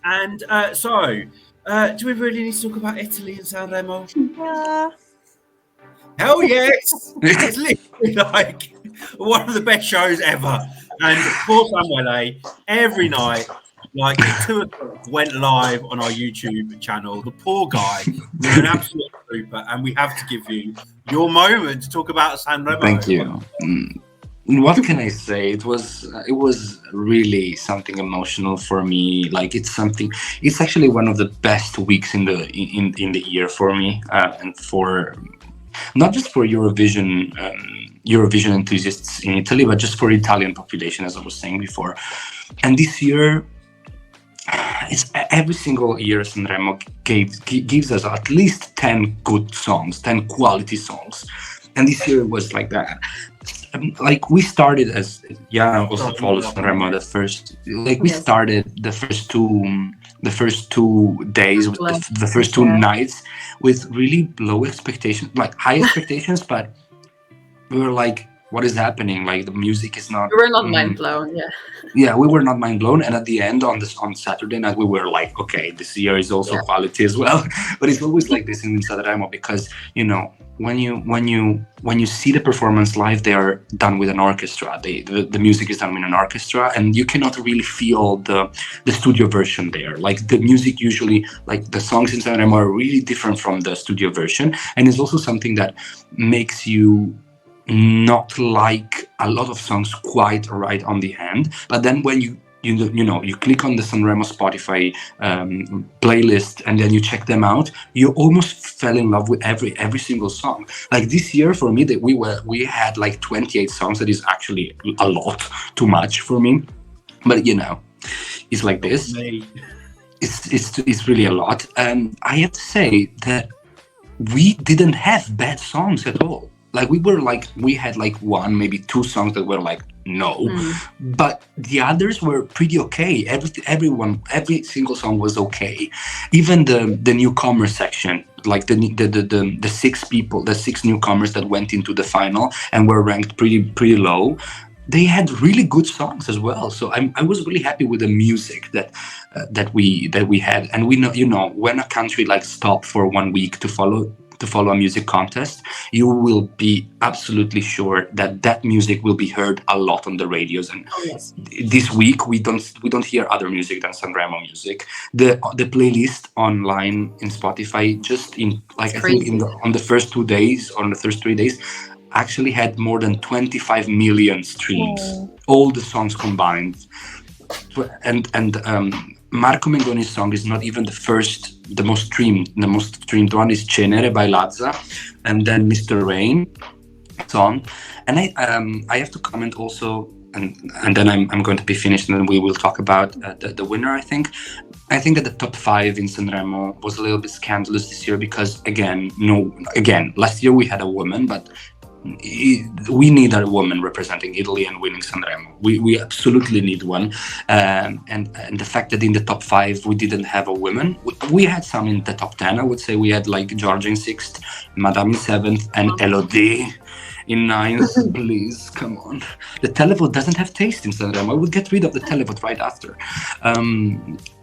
And do we really need to talk about Italy and Sanremo? Yeah. Hell yes! It's literally like one of the best shows ever. And poor Samuele, every night, like at 2 o'clock, went live on our YouTube channel. The poor guy was an absolute trooper, and we have to give you your moment to talk about Sanremo. Thank you. What can I say? It was really something emotional for me. Like it's actually one of the best weeks in the year for me, and for not just for Eurovision enthusiasts in Italy, but just for Italian population, as I was saying before. And this year, it's every single year Sanremo gives us at least 10 good songs, 10 quality songs. And this year was like that. Like we started, as Jana also follows Sanremo, we started the first two days, the first two nights with really low expectations, like high expectations, but we were like, what is happening? Like the music is not. We were not mind blown, Yeah, we were not mind blown, and at the end on Saturday night we were like, okay, this year is also quality as well. But it's always like this in Sanremo because when you see the performance live, they are done with an orchestra. The music is done with an orchestra, and you cannot really feel the studio version there. Like the music usually, like the songs in Sanremo are really different from the studio version, and it's also something that makes you not like a lot of songs quite right on the hand. But then when you click on the Sanremo Spotify playlist and then you check them out, you almost fell in love with every single song. Like this year for me, that we had like 28 songs. That is actually a lot, too much for me. But it's like this. It's really a lot. And I have to say that we didn't have bad songs at all. Like we had like one, maybe two songs that were like no, but the others were pretty okay. Every single song was okay. Even the newcomer section, like the six newcomers that went into the final and were ranked pretty low, they had really good songs as well. So I was really happy with the music that we had. And we know when a country like stop for 1 week to follow a music contest, you will be absolutely sure that music will be heard a lot on the radios. And this week we don't hear other music than Sanremo music. The playlist online in Spotify, just in like I think on the first 2 days, on the first 3 days, actually had more than 25 million streams, all the songs combined. And Marco Mengoni's song is not even the most streamed. The most streamed one is Cenere by Lazza, and then Mr. Rain song. And I have to comment also, and then I'm going to be finished, and then we will talk about the winner. I think that the top 5 in Sanremo was a little bit scandalous this year because again, last year we had a woman, but we need a woman representing Italy and winning Sanremo. We absolutely need one, and the fact that in the top 5 we didn't have a woman. We had some in the top 10. I would say we had like Georgia in 6th, Madame in 7th, and Elodie in 9th. Please, come on. The televote doesn't have taste in Sanremo. I would get rid of the televote right after.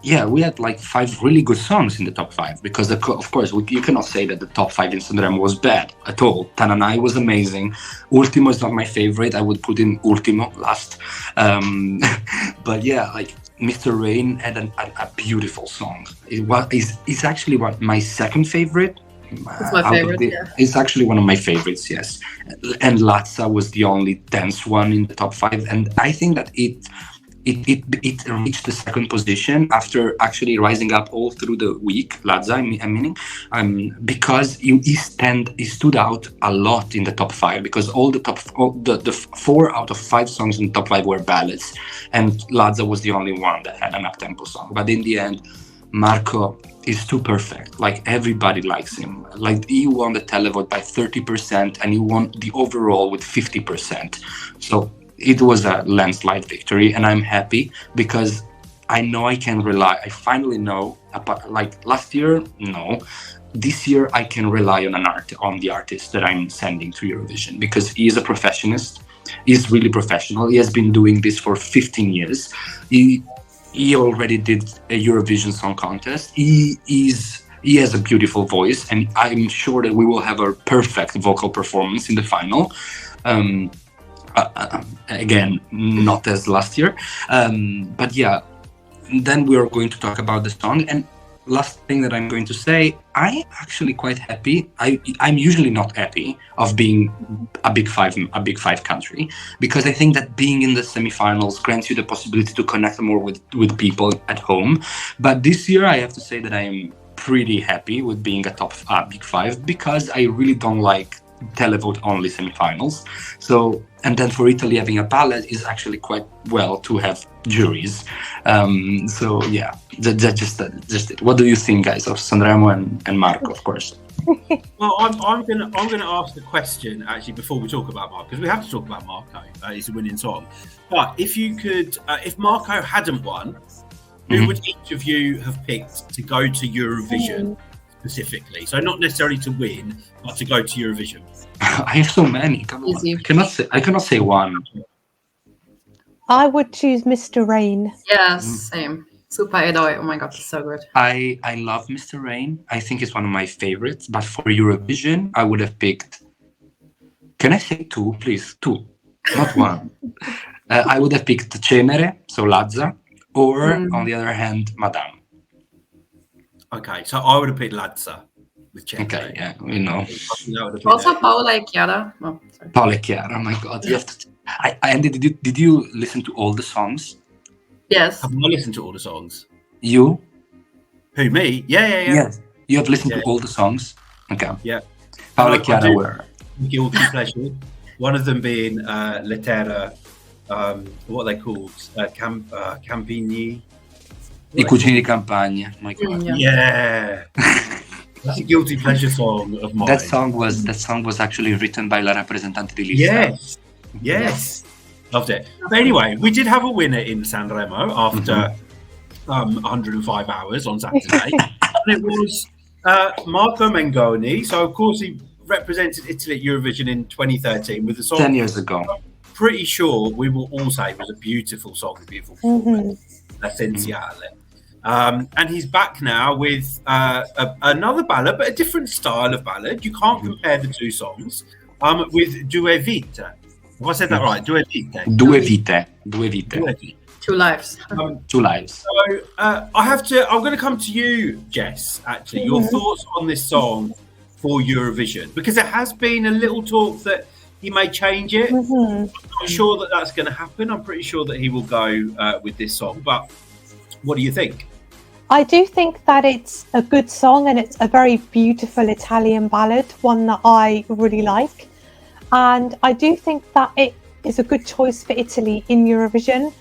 We had like 5 really good songs in the top 5 because of course you cannot say that the top 5 in Sanremo was bad at all. Tananai was amazing. Ultimo is not my favorite. I would put in Ultimo last. But yeah, like Mr. Rain had a beautiful song. It's actually my second favorite. It's my favorite. It's actually one of my favorites, yes. And Lazza was the only dance one in the top 5, and I think that it reached the second position after actually rising up all through the week. Lazza, because he stood out a lot in the top 5 because the 4 out of 5 songs in the top 5 were ballads, and Lazza was the only one that had an up-tempo song. But in the end, Marco is too perfect. Like everybody likes him. Like he won the televote by 30%, and he won the overall with 50%. So it was a landslide victory, and I'm happy because I know I can rely. I finally know. Like last year, no. This year, I can rely on the artist that I'm sending to Eurovision because he is a professionist. He's really professional. He has been doing this for 15 years. he already did a Eurovision Song Contest. He has a beautiful voice, and I'm sure that we will have a perfect vocal performance in the final. Again, not as last year, but yeah. Then we are going to talk about the song. And last thing that I'm going to say, I'm actually quite happy. I'm usually not happy of being a big five country, because I think that being in the semifinals grants you the possibility to connect more with people at home. But this year, I have to say that I am pretty happy with being a big five, because I really don't like televote only semifinals. So, and then for Italy, having a ballot is actually quite well to have juries. So yeah, that's just it. What do you think, guys, of Sanremo and Marco, of course? Well, I'm gonna ask the question actually before we talk about Marco, because we have to talk about Marco. It's a winning song. But if you could, if Marco hadn't won, who would each of you have picked to go to Eurovision specifically? So not necessarily to win, but to go to Eurovision. I have so many. Come on. I cannot say one. I would choose Mr. Rain. Yes, same. Super Edoy. Oh my god, it's so good. I love Mr. Rain. I think it's one of my favorites. But for Eurovision, I would have picked. Can I say two, please? Two, not one. I would have picked Cenere, so Lazza, or on the other hand, Madame. Okay, so I would have picked Lazza with Cenere. Okay, yeah, we know. Also Paola e Chiara. Oh, sorry. Paola e Chiara. Oh my God, you have to. Andy, did you listen to all the songs? Yes. Have I listened to all the songs? You? Who, me? Yeah. Yes. You have listened to all the songs? Okay. Yeah. Paola e Chiara were. Guilty pleasure. One of them being Lettera, what are they called? Campigni? I Cugini di Campagna. My God. Yeah. That's a guilty pleasure song of mine. That song was actually written by La Rappresentante di Lista. Yes. Loved it. But anyway, we did have a winner in Sanremo after 105 hours on Saturday. And it was Marco Mengoni. So, of course, he represented Italy at Eurovision in 2013 with the song 10 years ago. Pretty sure we will all say it was a beautiful song, a beautiful performance. Essenziale. And he's back now with another ballad, but a different style of ballad. You can't compare the two songs. With Due Vite. Have I said that right? Due Vite. Due Vite. Two lives. Two lives. So I'm going to come to you, Jess, actually. Your thoughts on this song for Eurovision, because there has been a little talk that he may change it. I'm not sure that that's going to happen. I'm pretty sure that he will go with this song, but what do you think? I do think that it's a good song, and it's a very beautiful Italian ballad, one that I really like. And I do think that it is a good choice for Italy in Eurovision.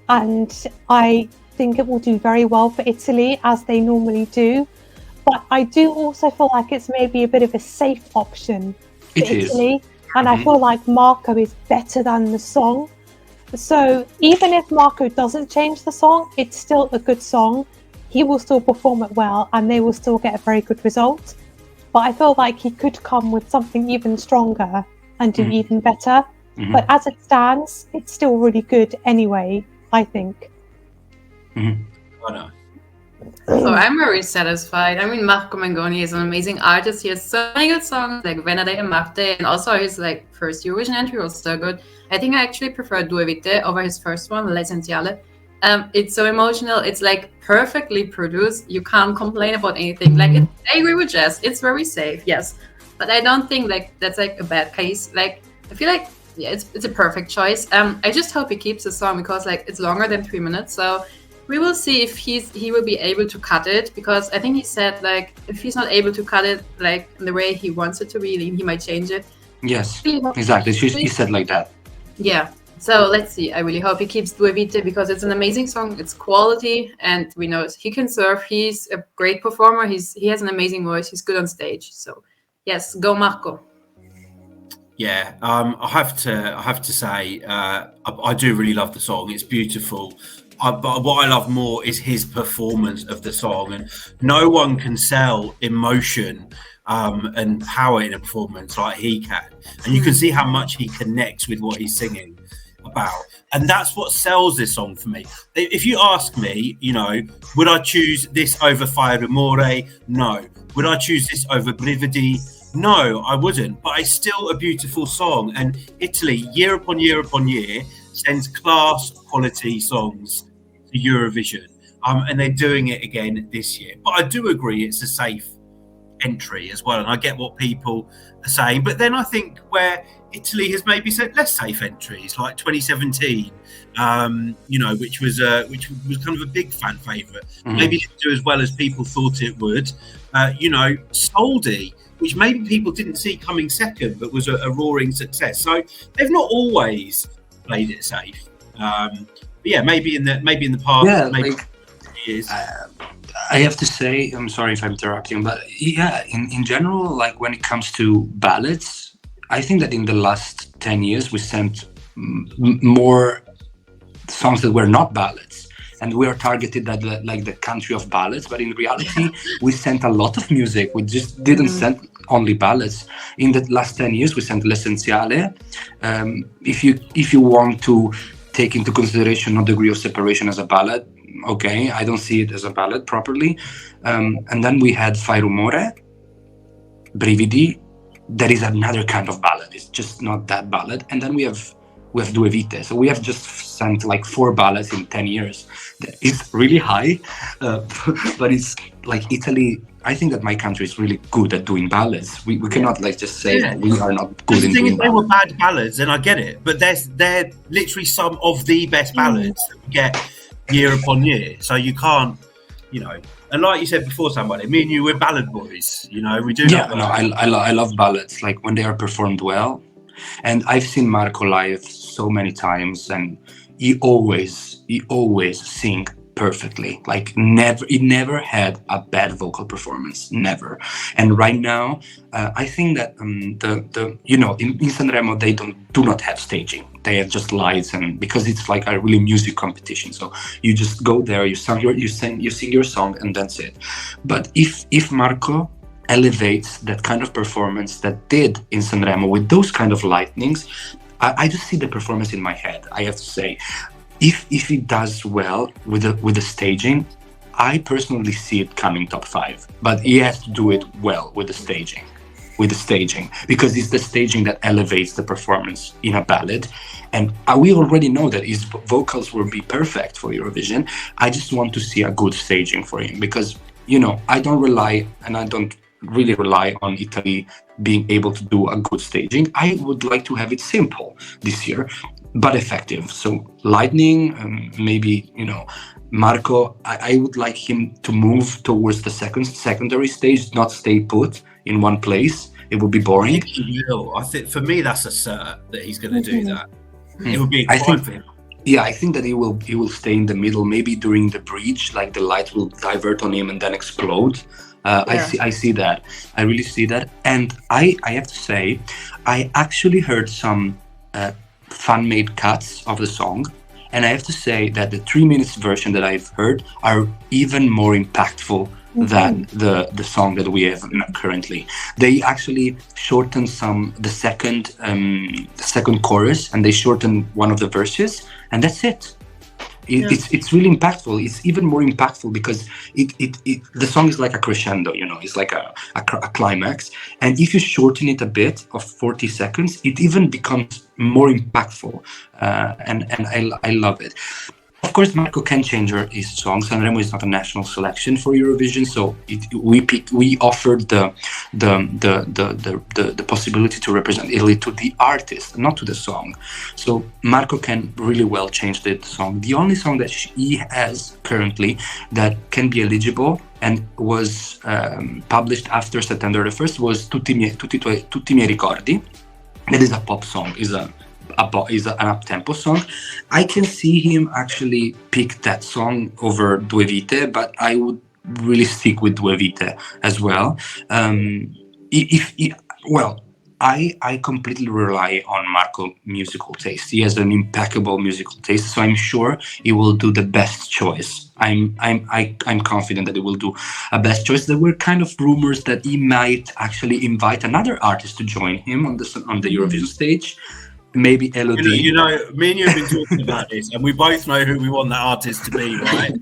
And I think it will do very well for Italy, as they normally do. But I do also feel like it's maybe a bit of a safe option for Italy. And I feel like Marco is better than the song. So even if Marco doesn't change the song, it's still a good song. He will still perform it well, and they will still get a very good result. But I feel like he could come with something even stronger and do even better. But as it stands, it's still really good anyway, I think. I know. So I'm very satisfied. I mean, Marco Mengoni is an amazing artist. He has so many good songs, like Venere e Marte, and also his first Eurovision entry was so good. I think I actually prefer Due Vite over his first one, L'Essenziale. It's so emotional. It's perfectly produced. You can't complain about anything. I agree with Jess. It's very safe, yes, but I don't think that's a bad case. I feel it's a perfect choice. I just hope he keeps the song, because it's longer than 3 minutes. So we will see if he will be able to cut it, because I think he said if he's not able to cut it in the way he wants it to be, he might change it. Yes, exactly. He said like that. Yeah. So let's see. I really hope he keeps Due Vite, because it's an amazing song. It's quality, and we know he can serve. He's a great performer. He has an amazing voice. He's good on stage. So yes, go Marco. Yeah, I have to say, I do really love the song. It's beautiful. But what I love more is his performance of the song, and no one can sell emotion and power in a performance like he can. And you can see how much he connects with what he's singing. about. And that's what sells this song for me. If you ask me, you know, would I choose this over Fire Amore? No. Would I choose this over Brividi? No, I wouldn't. But it's still a beautiful song. And Italy, year upon year upon year, sends class quality songs to Eurovision. And they're doing it again this year. But I do agree it's a safe entry as well. And I get what people are saying. But then I think where Italy has maybe said less safe entries, like 2017, you know, which was kind of a big fan favourite. Maybe didn't do as well as people thought it would. You know, Soldi, which maybe people didn't see coming second, but was a roaring success. So they've not always played it safe. But yeah, maybe in the past, Yeah, maybe like, years. I have to say, I'm sorry if I'm interrupting, but yeah, in general, like when it comes to ballads, I think that in the last 10 years we sent more songs that were not ballads, and we are targeted at like the country of ballads, but in reality we sent a lot of music. We just didn't send only ballads. In the last 10 years we sent L'Essenziale. If you want to take into consideration No Degree of Separation as a ballad, okay, I don't see it as a ballad properly. And then we had Fai Rumore, Brividi. That is another kind of ballad. It's just not that ballad. And then we have Due Vite. So we have just sent like 4 ballads in 10 years. It's really high, but it's like Italy. I think that my country is really good at doing ballads. We cannot like just say that we are not good in doing If they were ballads. bad ballads, then I get it. But they're literally some of the best ballads that we get year upon year. So you can't, you know. And like you said before, somebody, me and you, we're ballad boys. You know, we do. Yeah, no, I love ballads. Like when they are performed well. And I've seen Marco live so many times, and he always sing perfectly. Like he never had a bad vocal performance, never. And right now, I think that the you know, in Sanremo they do not have staging. They have just lights, and because it's like a really music competition, so you just go there, you sing your song, and that's it. But if Marco elevates that kind of performance that did in Sanremo with those kind of lightnings, I just see the performance in my head. I have to say, if he does well with the staging, I personally see it coming top 5. But he has to do it well with the staging. Because it's the staging that elevates the performance in a ballad, and we already know that his vocals will be perfect for Eurovision. I just want to see a good staging for him, because, you know, I don't really rely on Italy being able to do a good staging. I would like to have it simple this year, but effective. So lightning, maybe, you know, Marco, I would like him to move towards the secondary stage, not stay put in one place. It would be boring. I think for me that's a cert that he's going to do that. It would be I think for him. Yeah, I think that he will stay in the middle. Maybe during the bridge, like the light will divert on him and then explode. I see that. I really see that. And I have to say, I actually heard some fan-made cuts of the song, and I have to say that the 3 minutes version that I've heard are even more impactful than the song that we have currently. They actually shortened the second chorus, and they shortened one of the verses, and that's it. It's really impactful. It's even more impactful because the song is like a crescendo, you know, it's like a climax. And if you shorten it a bit of 40 seconds, it even becomes more impactful. And I love it. Of course, Marco can change his song. Sanremo is not a national selection for Eurovision, so we offered the possibility to represent Italy to the artist, not to the song. So Marco can really well change the song. The only song that he has currently that can be eligible and was published after September the 1st was Tutti miei ricordi. That is a pop song, is an up-tempo song. I can see him actually pick that song over Due Vite, but I would really stick with Due Vite as well. I completely rely on Marco's musical taste. He has an impeccable musical taste, so I'm sure he will do the best choice. I'm confident that he will do a best choice. There were kind of rumors that he might actually invite another artist to join him on the Eurovision stage. maybe Elodie. You know, me and you have been talking about this, and we both know who we want that artist to be, right?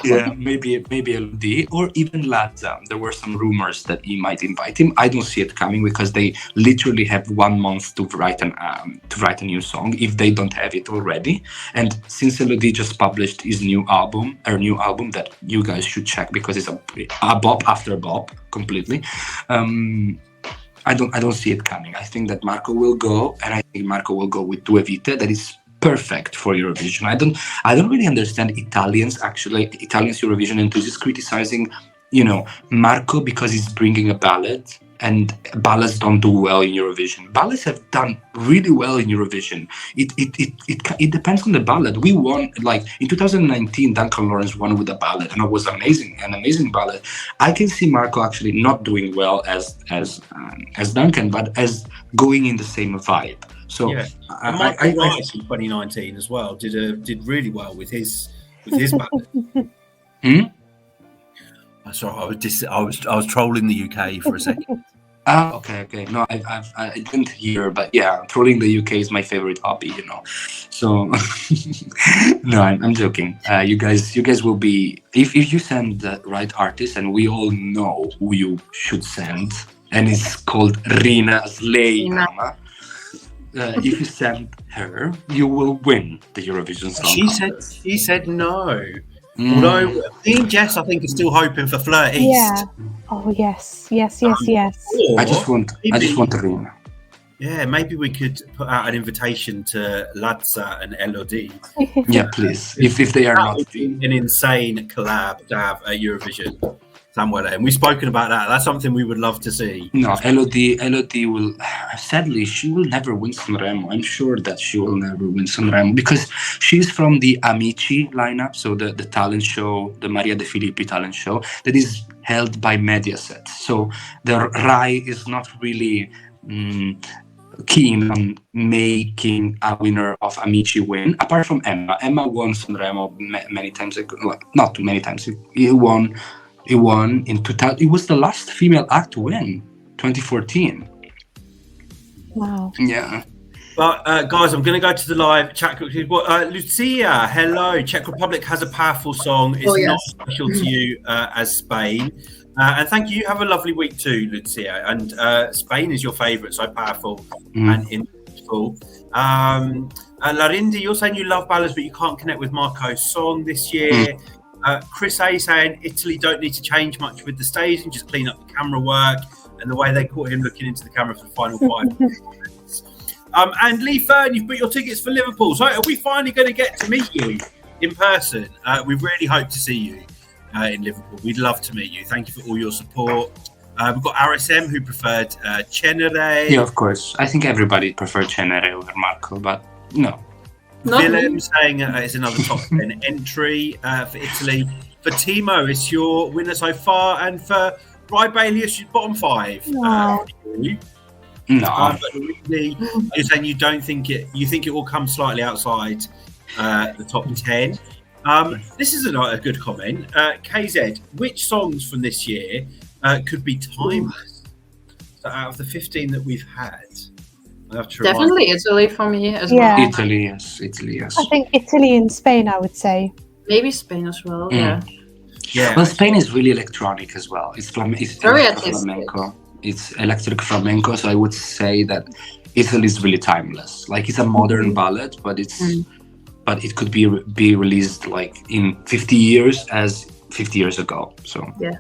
Yeah, maybe Elodie or even Lazza. There were some rumors that he might invite him. I don't see it coming because they literally have 1 month to write a new song if they don't have it already. And since Elodie just published his new album that you guys should check because it's a bop after bop completely. I don't see it coming. I think that Marco will go, and I think Marco will go with Due Vite. That is perfect for Eurovision. I don't really understand Italians Eurovision enthusiasts criticizing, Marco because he's bringing a ballad, and ballads don't do well in Eurovision. Ballads have done really well in Eurovision. It depends on the ballad. We won, like in 2019, Duncan Lawrence won with a ballad, and it was an amazing ballad. I can see Marco actually not doing well as Duncan, but as going in the same vibe. So yeah, Michael Rice in 2019 as well did really well with his ballad. Sorry, I was trolling the UK for a second. Okay. No, I didn't hear, but yeah, trolling the UK is my favorite hobby, So no, I'm joking. You guys will be if you send the right artist, and we all know who you should send, and it's called Rina Slay. If you send her, you will win the Eurovision Song Contest. She said no. Although me and Jess, I think, are still hoping for Fleur East. Yeah. Oh yes. I just want Rina. Yeah, maybe we could put out an invitation to Lazza and Elodie. Yeah, please. If they are not an insane collab to have at Eurovision. Samuele, and we've spoken about that. That's something we would love to see. No, Elodie will. Sadly, she will never win Sanremo. I'm sure that she will never win Sanremo because she's from the Amici lineup, so the talent show, the Maria De Filippi talent show that is held by Mediaset. So the RAI is not really keen on making a winner of Amici win. Apart from Emma. Emma won Sanremo many times ago. Well, not too many times. He won in 2000. It was the last female act to win, 2014. Wow. Yeah. But guys, I'm going to go to the live chat. Lucia, hello. Czech Republic has a powerful song. It's not special to you as Spain. And thank you. Have a lovely week too, Lucia. And Spain is your favourite, so powerful and influential. Larinda, you're saying you love ballads, but you can't connect with Marco's song this year. Chris A saying Italy don't need to change much with the stage and just clean up the camera work and the way they caught him looking into the camera for the final 5 minutes. And Lee Fern, you've put your tickets for Liverpool. So are we finally going to get to meet you in person? We really hope to see you in Liverpool. We'd love to meet you. Thank you for all your support. We've got RSM who preferred Cenere. Yeah, of course. I think everybody preferred Cenere over Marco, but no. Willem saying it's another top 10 entry for Italy. For Timo, it's your winner so far, and for Bri Bailey, it's your bottom 5. Wow. But really, you're saying you think it will come slightly outside the top 10. This is a good comment. KZ, which songs from this year could be timeless? So out of the 15 that we've had. Definitely Italy for me as Yeah. well. Italy, yes. I think Italy and Spain, I would say. Maybe Spain as well. Yeah. Well, Spain is really electronic as well. It's very flamenco. It's electric flamenco. So I would say that Italy is really timeless. Like it's a modern ballad, but it could be released like in 50 years as 50 years ago. So yeah.